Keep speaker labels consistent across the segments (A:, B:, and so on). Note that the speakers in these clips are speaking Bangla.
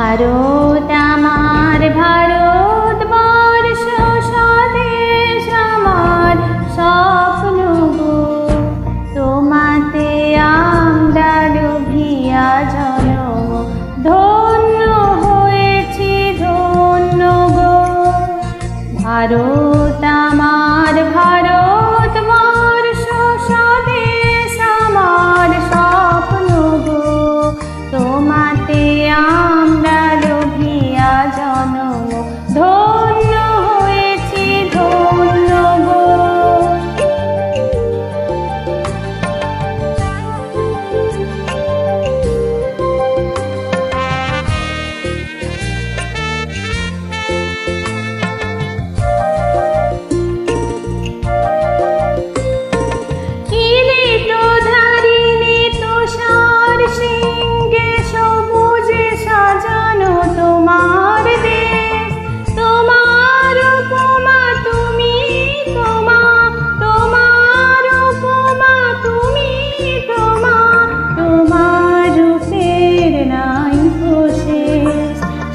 A: ভারত আমার ভারতবর্ষ স্বদেশ আমার স্বপ্ন গো, তোমাতে আমরা লোভিয়া জনম ধন্য হয়েছি ধন্য গো। ভারত আমার ভারতবর্ষ স্বদেশ আমার স্বপ্ন গো, তোমাতে আমরা লোভিয়া জনম ধন্য হয়েছি ধন্য গো।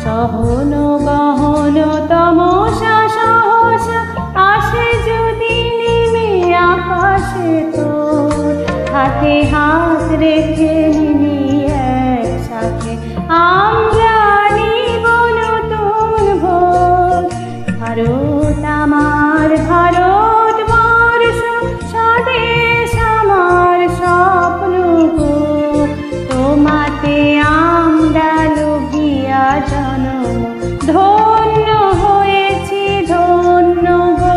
A: সহন গহন তমসা সহসা আসে যদি নেমে আকাশে তোর, হাতে হাত রেখে নিবি একসাথে আমরা নিব নতুন ভোর। ভারত আমার ভারতবর্ষ স্বদেশ আমার স্বপ্ন গো, তোমাতে আমরা লোভিয়া জনম ধন্য হয়েছি ধন্য গো।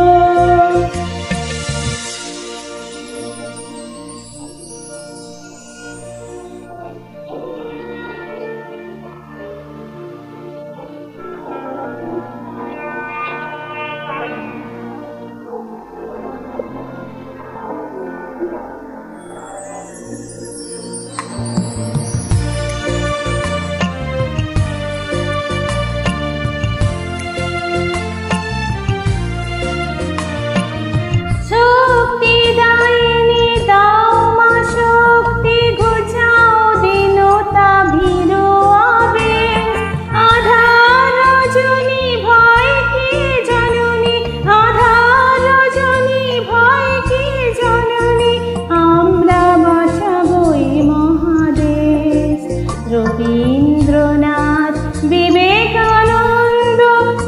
A: রবীন্দ্রনাথ বিবেকানন্দ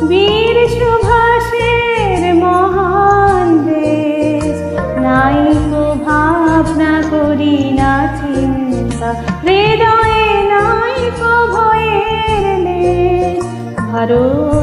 A: বীর সুভাষের মহান দেশ, নাইকো ভাবনা করি না চিন্তা হৃদয়ে নাইকো ভয়ের লেশ। ভারত